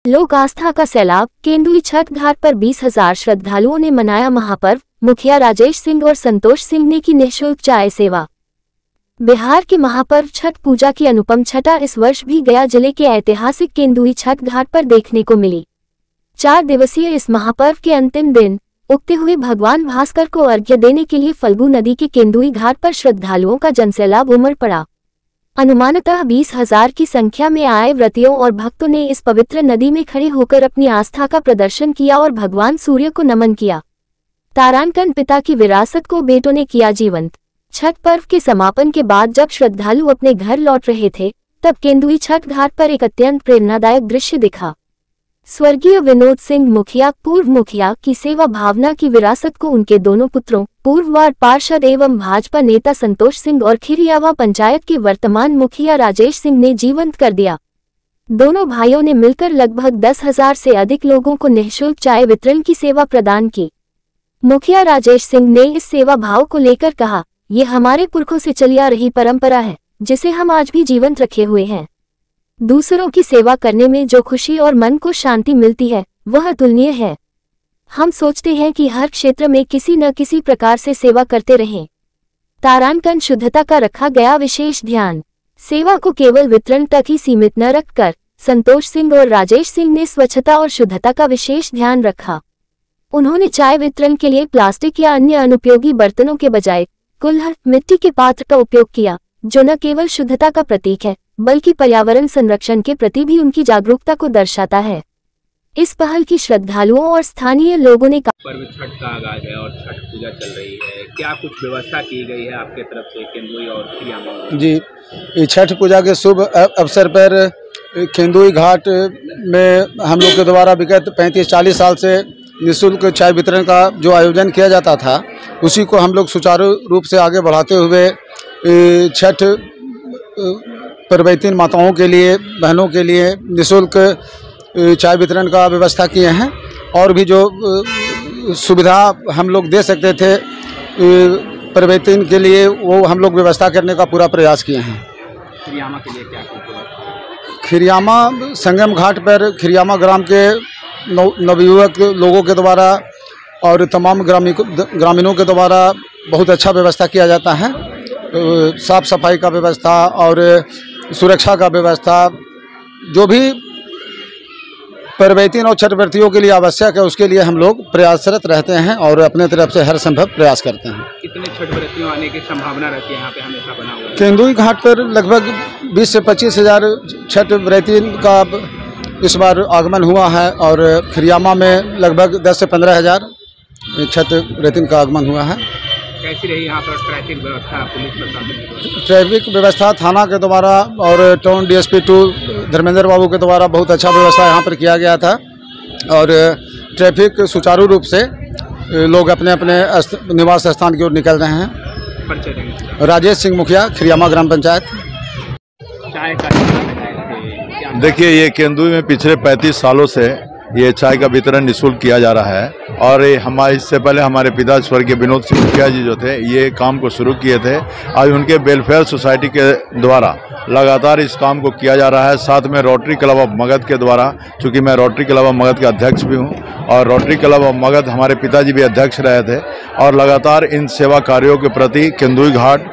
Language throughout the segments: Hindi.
लोक आस्था का सैलाब। केंदुई छठ घाट पर 20,000 श्रद्धालुओं ने मनाया महापर्व। मुखिया राजेश सिंह और संतोष सिंह ने की निःशुल्क चाय सेवा। बिहार के महापर्व छठ पूजा की अनुपम छटा इस वर्ष भी गया जिले के ऐतिहासिक केंदुई छठ घाट पर देखने को मिली। 4 दिवसीय इस महापर्व के अंतिम दिन उगते हुए भगवान भास्कर को अर्घ्य देने के लिए फल्गु नदी के केंदुई घाट पर श्रद्धालुओं का जनसैलाब उमड़ पड़ा। अनुमानतः 20,000 की संख्या में आए व्रतियों और भक्तों ने इस पवित्र नदी में खड़े होकर अपनी आस्था का प्रदर्शन किया और भगवान सूर्य को नमन किया। तारांकन पिता की विरासत को बेटों ने किया जीवंत। छठ पर्व के समापन के बाद जब श्रद्धालु अपने घर लौट रहे थे तब केंदुई छठ घाट पर एक अत्यंत प्रेरणादायक दृश्य दिखा। स्वर्गीय विनोद सिंह मुखिया पूर्व मुखिया की सेवा भावना की विरासत को उनके दोनों पुत्रों पूर्व वार्ड पार्षद एवं भाजपा नेता संतोष सिंह और खिरियावा पंचायत के वर्तमान मुखिया राजेश सिंह ने जीवंत कर दिया। दोनों भाइयों ने मिलकर लगभग 10,000 से अधिक लोगों को निःशुल्क चाय वितरण की सेवा प्रदान की। मुखिया राजेश सिंह ने इस सेवा भाव को लेकर कहा, ये हमारे पुरखों से चली आ रही परंपरा है जिसे हम आज भी जीवंत रखे हुए हैं। दूसरों की सेवा करने में जो खुशी और मन को शांति मिलती है वह अतुलनीय है। हम सोचते हैं कि हर क्षेत्र में किसी न किसी प्रकार से सेवा करते रहें। तारांकन शुद्धता का रखा गया विशेष ध्यान। सेवा को केवल वितरण तक ही सीमित न रखकर संतोष सिंह और राजेश सिंह ने स्वच्छता और शुद्धता का विशेष ध्यान रखा। उन्होंने चाय वितरण के लिए प्लास्टिक या अन्य अनुपयोगी बर्तनों के बजाय कुल्हड़ मिट्टी के पात्र का उपयोग किया, जो न केवल शुद्धता का प्रतीक है बल्कि पर्यावरण संरक्षण के प्रति भी उनकी जागरूकता को दर्शाता है। इस पहल की श्रद्धालुओं और स्थानीय लोगों ने पर्व छठ का आगाज है और छठ पूजा चल रही है, क्या कुछ व्यवस्था की गई है आपके तरफ से केंदुई और खिरियामा? जी, छठ पूजा के शुभ अवसर पर केंदुई घाट में हम लोग के द्वारा विगत 35-40 साल से निःशुल्क चाय वितरण का जो आयोजन किया जाता था उसी को हम लोग सुचारू रूप से आगे बढ़ाते हुए छठ पर्वतीन माताओं के लिए बहनों के लिए निःशुल्क चाय वितरण का व्यवस्था किए हैं और भी जो सुविधा हम लोग दे सकते थे पर्वतीन के लिए वो हम लोग व्यवस्था करने का पूरा प्रयास किए हैं। खिरियामा के लिए क्या कुछ? खिरियामा संगम घाट पर खिरियामा ग्राम के नवयुवक लोगों के द्वारा और तमाम ग्रामीणों के द्वारा बहुत अच्छा व्यवस्था किया जाता है। साफ सफाई का व्यवस्था और सुरक्षा का व्यवस्था जो भी पर्वतीन और छठ व्रतियों के लिए आवश्यक है उसके लिए हम लोग प्रयासरत रहते हैं और अपने तरफ से हर संभव प्रयास करते हैं। कितने छठ व्रतियों आने की संभावना रहती है यहाँ पे हमेशा बना हुआ? केंदुई घाट पर लगभग 20 से 25,000 छठ व्रतिन का इस बार आगमन हुआ है और खिरियामा में लगभग 10 से 15,000 छठ व्रतिन का आगमन हुआ है। कैसी रही यहाँ पर ट्रैफिक व्यवस्था, पुलिस प्रशासन? ट्रैफिक व्यवस्था थाना के द्वारा और टाउन DSP 2 धर्मेंद्र बाबू के द्वारा बहुत अच्छा व्यवस्था यहाँ पर किया गया था और ट्रैफिक सुचारू रूप से लोग अपने अपने निवास स्थान की ओर निकल रहे हैं। राजेश सिंह मुखिया, खिरियामा ग्राम पंचायत। चाय का देखिए, ये केंदुई में पिछले 35 सालों से ये चाय का वितरण निःशुल्क किया जा रहा है और इससे पहले हमारे पिता स्वर्गीय विनोद सिंह मुखिया जी जो थे ये काम को शुरू किए थे। आज उनके वेलफेयर सोसाइटी के द्वारा लगातार इस काम को किया जा रहा है। साथ में रोटरी क्लब ऑफ मगध के द्वारा, चूँकि मैं रोटरी क्लब ऑफ मगध का अध्यक्ष भी हूँ और रोटरी क्लब ऑफ मगध हमारे पिताजी भी अध्यक्ष रहे थे और लगातार इन सेवा कार्यों के प्रति केंदुई घाट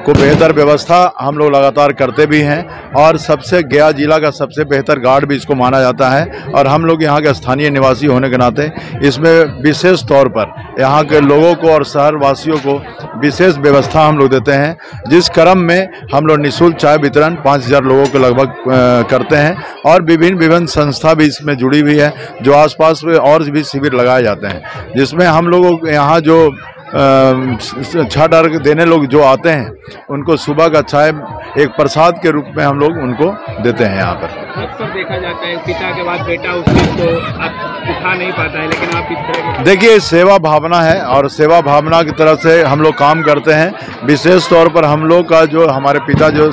को बेहतर व्यवस्था हम लोग लगातार करते भी हैं और सबसे गया जिला का सबसे बेहतर घाट भी इसको माना जाता है और हम लोग यहाँ के स्थानीय निवासी होने के नाते इसमें विशेष तौर पर यहाँ के लोगों को और शहर वासियों को विशेष व्यवस्था हम लोग देते हैं, जिस क्रम में हम लोग निःशुल्क चाय वितरण 5,000 लोगों को लगभग करते हैं और विभिन्न संस्था भी इसमें जुड़ी हुई है जो आसपास में और भी शिविर लगाए जाते हैं जिसमें हम लोगों यहाँ जो छठ अर्घ देने लोग जो आते हैं उनको सुबह का चाय एक प्रसाद के रूप में हम लोग उनको देते हैं। यहाँ पर अक्सर देखा जाता है पिता के बाद बेटा उसको उठा नहीं पाता है, लेकिन आप इस तरह देखिए सेवा भावना है और सेवा भावना की तरफ से हम लोग काम करते हैं। विशेष तौर पर हम लोग का जो हमारे पिता जो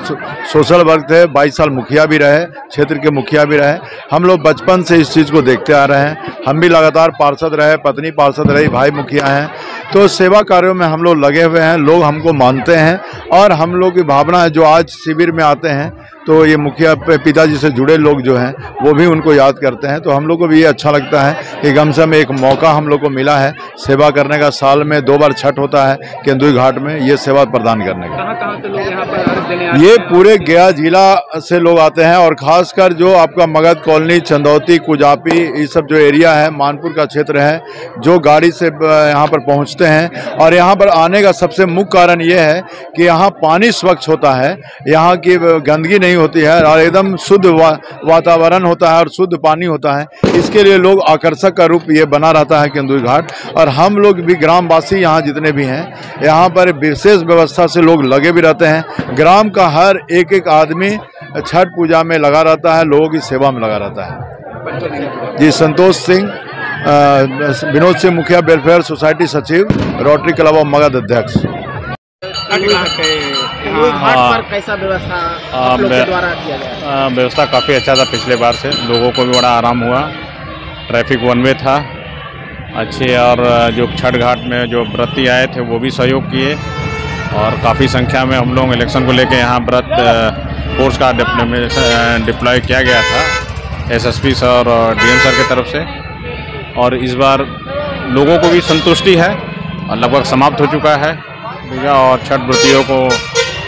सोशल वर्क थे 22 साल मुखिया भी रहे, क्षेत्र के मुखिया भी रहे। हम लोग बचपन से इस चीज़ को देखते आ रहे हैं। हम भी लगातार पार्षद रहे, पत्नी पार्षद रही, भाई मुखिया हैं, तो सेवा कार्यों में हम लोग लगे हुए हैं। लोग हमको मानते हैं और हम लोग की भावना है जो आज शिविर में आते हैं तो ये मुखिया पिताजी से जुड़े लोग जो हैं वो भी उनको याद करते हैं। तो हम लोग को भी ये अच्छा लगता है कि कम से कम एक मौका हम लोग को मिला है सेवा करने का। साल में 2 बार छठ होता है केंदुई घाट में, ये सेवा प्रदान करने का। कहाँ से लोग यहाँ पर अर्घ देने आते ये हैं? पूरे गया जिला से लोग आते हैं और खासकर जो आपका मगध कॉलोनी, चंदौती, कुजापी, ये सब जो एरिया है, मानपुर का क्षेत्र है, जो गाड़ी से यहाँ पर पहुँचते हैं। और यहाँ पर आने का सबसे मुख्य कारण ये है कि यहाँ पानी स्वच्छ होता है, यहाँ की गंदगी नहीं होती है और एकदम शुद्ध वातावरण होता है और शुद्ध पानी होता है। इसके लिए लोग आकर्षक का रूप ये बना रहता है केंदुई घाट। और हम लोग भी ग्रामवासी यहाँ जितने भी हैं, यहाँ पर विशेष व्यवस्था से लोग लगे भी रहते हैं। ग्राम का हर एक आदमी छठ पूजा में लगा रहता है, लोगों की सेवा में लगा रहता है। जी, संतोष सिंह, विनोद सिंह मुखिया, वेलफेयर सोसाइटी सचिव, रोटरी क्लब ऑफ मगध अध्यक्ष। घाट पर कैसा व्यवस्था आप लोग के द्वारा किया गया? व्यवस्था काफ़ी अच्छा था पिछले बार से, लोगों को भी बड़ा आराम हुआ। ट्रैफिक वन वे था अच्छे, और जो छठ घाट में जो व्रती आए थे वो भी सहयोग किए। और काफ़ी संख्या में हम लोग इलेक्शन को लेकर यहाँ व्रत फोर्स का डिप्लॉय किया गया था एसएसपी सर और डीएम सर की तरफ से। और इस बार लोगों को भी संतुष्टि है और लगभग समाप्त हो चुका है। और छठ व्रतियों को